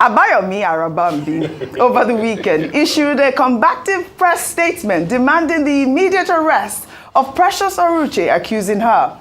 Abayomi Arabambi, over the weekend, issued a combative press statement demanding the immediate arrest of Precious Oruche, accusing her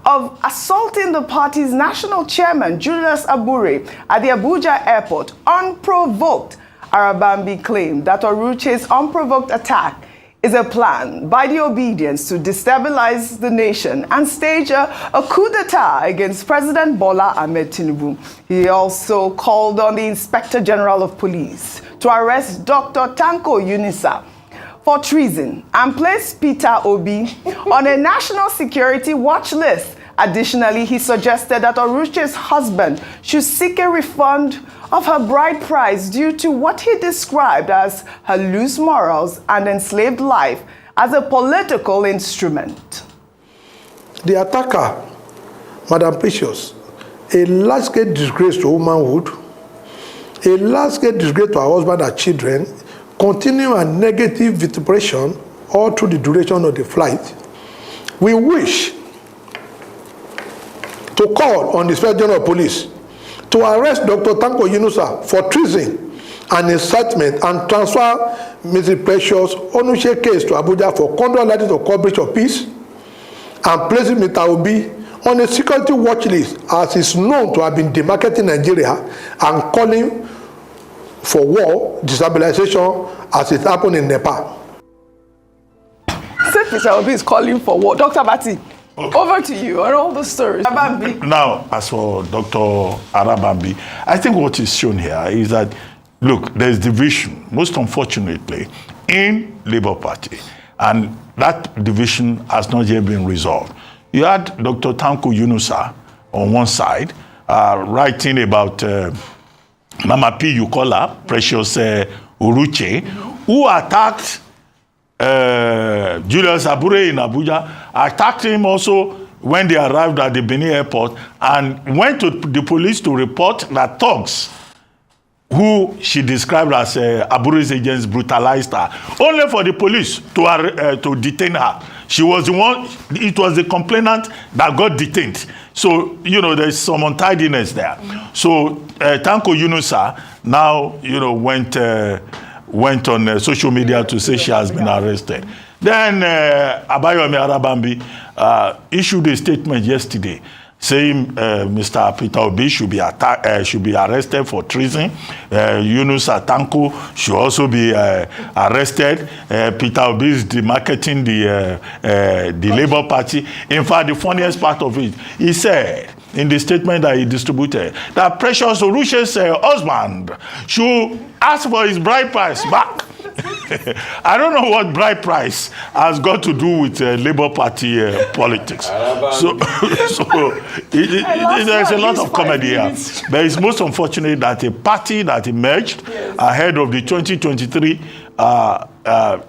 of assaulting the party's national chairman, Julius Abure, at the Abuja airport unprovoked. Arabambi claimed that Oruche's unprovoked attack is a plan by the obedience to destabilize the nation and stage a coup d'etat against President Bola Ahmed Tinubu. He also called on the Inspector General of Police to arrest Dr. Tanko Yunusa for treason and place Peter Obi on a national security watch list. Additionally, he suggested that Oruche's husband should seek a refund of her bride price due to what he described as her loose morals and enslaved life as a political instrument. The attacker, Madam Precious, a large-scale disgrace to womanhood, a large-scale disgrace to her husband and children, continue a negative vituperation all through the duration of the flight. We wish to call on the Inspector General of Police to arrest Dr. Tanko Yunusa for treason and incitement and transfer Mrs. Precious Onuche case to Abuja for contrary to coverage of peace and placing Mr. Obi on a security watch list as is known to have been demarketing Nigeria and calling for war, destabilization as it happened in Nepal. Mr. Obi is calling for war. Dr. Bati, okay, over to you on all the stories. Now, as for Dr. Arabambi, I think what is shown here is that, look, there's division, most unfortunately, in Labour Party. And that division has not yet been resolved. You had Dr. Tanko Yunusa on one side, writing about Mama P, you call her, Precious Oruche, who attacked Julius Abure in Abuja, attacked him also when they arrived at the Benin airport, and went to the police to report that thugs, who she described as Abure's agents, brutalized her, only for the police to detain her. She was the one, it was the complainant that got detained. So, you know, there's some untidiness there. So, Tanko Yunusa now, you know, went on social media to say she has been arrested. Then Abayomi Arabambi issued a statement yesterday saying Mr. Peter Obi should be arrested for treason. Yunusa Tanko should also be arrested. Peter Obi is demarketing the Labour Party. In fact, the funniest part of it, he said in the statement that he distributed that Precious Oruche's husband should ask for his bride price back. I don't know what bride price has got to do with Labour Party politics. So there's a lot of comedy here. But it's most unfortunate that a party that emerged ahead of the 2023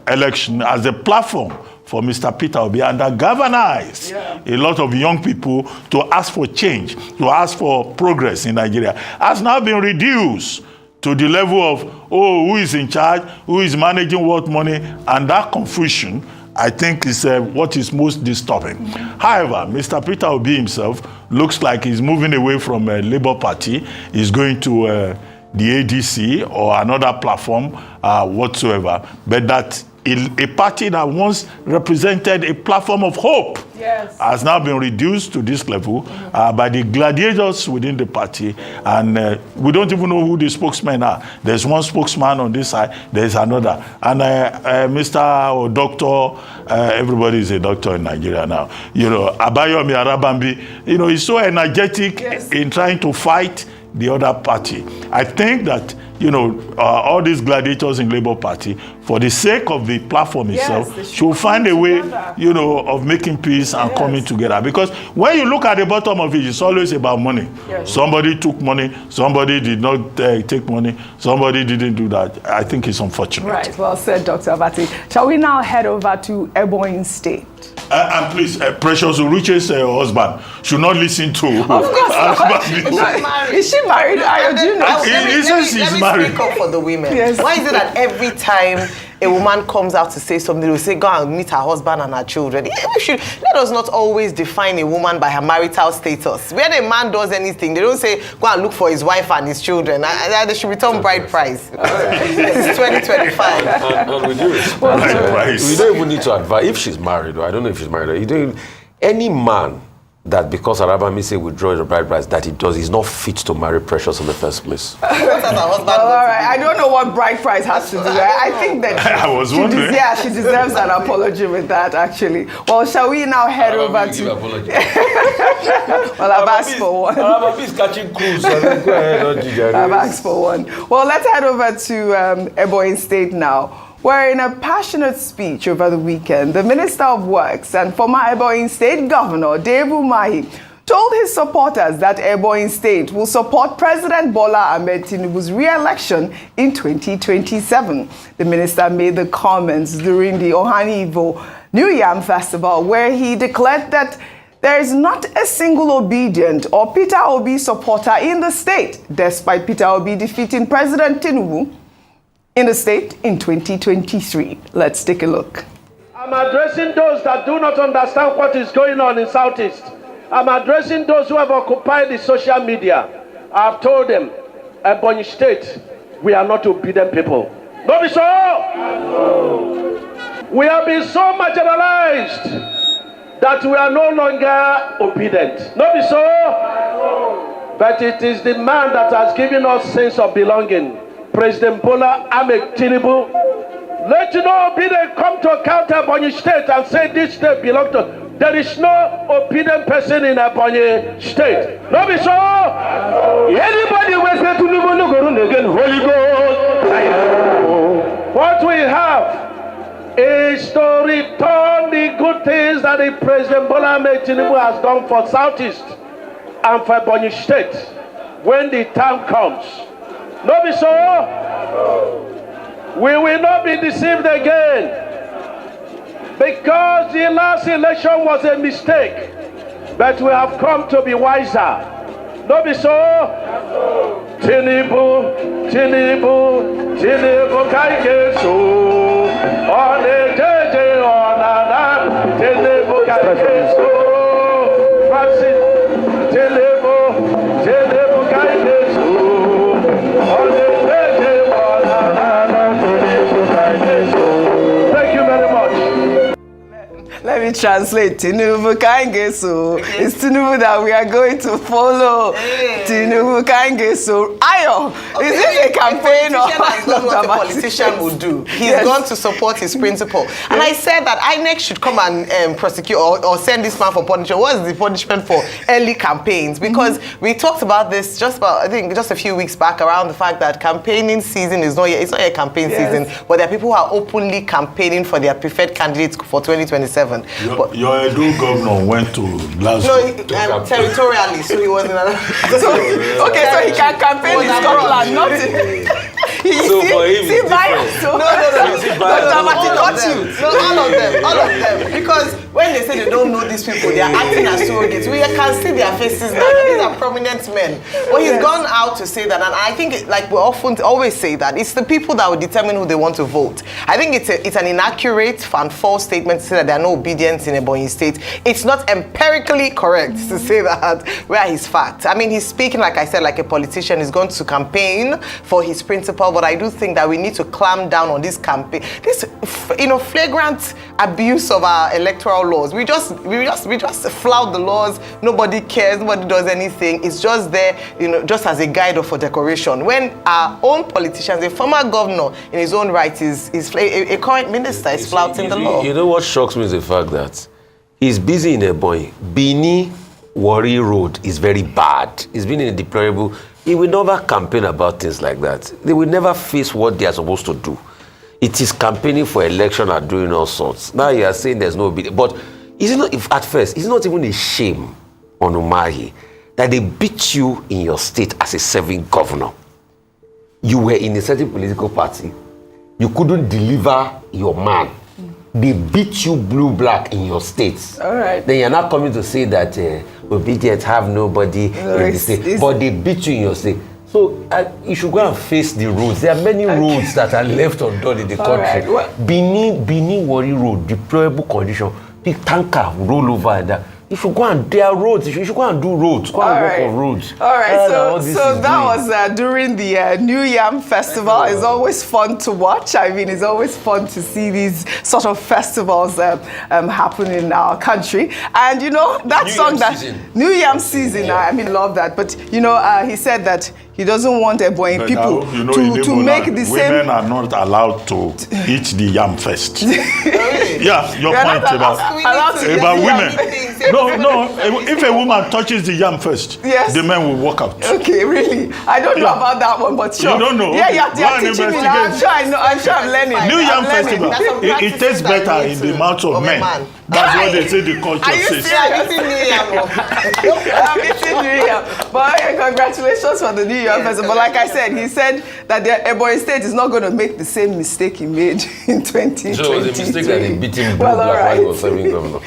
election as a platform for Mr. Peter Obi and that galvanized a lot of young people to ask for change, to ask for progress in Nigeria, has now been reduced to the level of, oh, who is in charge, who is managing what money, and that confusion, I think, is what is most disturbing. However, Mr. Peter Obi himself looks like he's moving away from Labour Party. He's going to the ADC or another platform whatsoever, but that a party that once represented a platform of hope has now been reduced to this level by the gladiators within the party. And we don't even know who the spokesmen are. There's one spokesman on this side, there's another. And Mr. or Doctor, everybody is a doctor in Nigeria now. You know, Abayomi Arabambi, you know, he's so energetic in trying to fight the other party. I think that, you know, all these gladiators in Labour Party, for the sake of the platform itself, should find a way, you know, of making peace and coming together. Because when you look at the bottom of it, it's always about money. Somebody took money, somebody did not take money, somebody didn't do that. I think it's unfortunate. Right, well said, Dr. Abati. Shall we now head over to Ebonyi State? And please, Precious Oruche's husband should not listen to. Of course not. Is she married? Do you know? He says he's married. married. speak up for the women. Yes. Why is it that every time a woman comes out to say something, they will say, go and meet her husband and her children? Yeah, let us not always define a woman by her marital status. When a man does anything, they don't say, go and look for his wife and his children. They should return bride price. This is 2025. And with due respect, Bride price. we don't even need to advise, if she's married, or I don't know if she's married, or you don't, any man that because Arabami say withdraw the bride price, that he does, he's not fit to marry Precious in the first place. What has her husband All got to right, I don't know what bride price has to do. I think that I was wondering. she deserves an apology with that, actually. Well, shall we now head over to... Well, I've asked for one. Arabami is catching cruise. Go ahead, I've asked for one. Well, let's head over to Ebonyi State now, where in a passionate speech over the weekend, the Minister of Works and former Ebonyi State Governor, Dave Umahi, told his supporters that Ebonyi State will support President Bola Ahmed Tinubu's re-election in 2027. The minister made the comments during the Ohanivo New Yam Festival, where he declared that there is not a single obedient or Peter Obi supporter in the state, despite Peter Obi defeating President Tinubu in the state in 2023. Let's take a look. I'm addressing those that do not understand what is going on in Southeast. I'm addressing those who have occupied the social media. I've told them, Ebonyi State, we are not obedient people. Not be so. We have been so marginalized that we are no longer obedient. Not be so. But it is the man that has given us sense of belonging. President Bola Ahmed Tinubu, let you know obedient come to account Ebonyi State and say this state belongs to. There is no obedient person in Ebonyi State. No be so. Anybody who say Tinubu no go run again, Holy Ghost. What we have is to return the good things that the President Bola Ahmed Tinubu has done for Southeast and for Ebonyi State when the time comes. No be so. We will not be deceived again, because the last election was a mistake, but we have come to be wiser. No be so. Tinubu, Tinubu, Tinubu Kaigesu, on the JJ on an Tinubu Kaigesu, Francis, Tinubu, Tinubu Kaigesu. Thank you very much. Let me translate. Tinubu Kangeso. It's Tinubu that we are going to follow. Tinubu Kangeso. Ayo, is this a campaign or what a politician would do? He's gone to support his principle. And I said that INEC should come and prosecute or send this man for punishment. What is the punishment for early campaigns? Because we talked about this just a few weeks back around the fact that campaigning season is not yet, it's not yet campaign season, but there are people who are openly campaigning for their preferred candidates for 2027. Your Edo governor went to Glasgow. No, territorially, so he was in another. so he can campaign in Scotland, not in... So for him, it's different. No, all of them. Because when they say they don't know these people, they are acting as surrogates. We can see their faces now. These are prominent men. But he's gone out to say that, and I think, like we often always say that, it's the people that will determine who they want to vote. I think it's an inaccurate and false statement to say that there are no obedience in Ebonyi State. It's not empirically correct to say that. Where is fact? I mean, he's speaking, like I said, like a politician. He's going to campaign for his principle, but I do think that we need to clamp down on this campaign, this flagrant abuse of our electoral laws. We just flout the laws. Nobody cares. Nobody does anything. It's just there, just as a guide or for decoration. When our own politicians, a former governor in his own right is a current minister is flouting the law. You know what shocks me is the fact that he's busy in Ebonyi. Bini Warri Road is very bad. He's been in a deplorable. He will never campaign about things like that. They will never face what they are supposed to do. It is campaigning for election and doing all sorts. Now you are saying there's no obedience. But is it not, if at first, it's not even a shame on Umahi that they beat you in your state as a serving governor. You were in a certain political party. You couldn't deliver your man. They beat you blue-black in your states. All right. Then you're not coming to say that obedience have nobody in the state. But they beat you in your state. So you should go and face the roads. There are many roads that are left undone in the country. Right. Well, Benin Wari Road, deplorable condition. Big tanker roll over and that. You should go and there are roads. You should go and do roads. Go and work on roads. All right. All So that was during the New Yam Festival. It's always fun to watch. I mean, it's always fun to see these sort of festivals happen in our country. And you know that New song Yam that season. New Yam season. I mean, love that. But you know, he said that he doesn't want Ebonyi But people now, you know, in to Igbo make land, the same. women are not allowed to eat the yam first. Yeah, your They're point not about allowed to about eat women. yam. No, if a woman touches the yam first, Yes. the men will walk out. Okay, really? I don't know Yeah. about that one, but sure. You don't know? Yeah, Okay. you're Go and teaching me now. investigate. I'm sure I'm learning. New I'm Yam learning. Festival, That's some it practices tastes that better you in need the mouths of of a men. man. That's what Aye. they say the culture Are you says. serious? I'm eating New Yam. I'm eating New Yam. But congratulations for the New Yam Festival. But like I said, he said that the Ebonyi State is not going to make the same mistake he made in 2020. So it was a mistake that they beat him blue, Well, all black, while he was right. serving governor.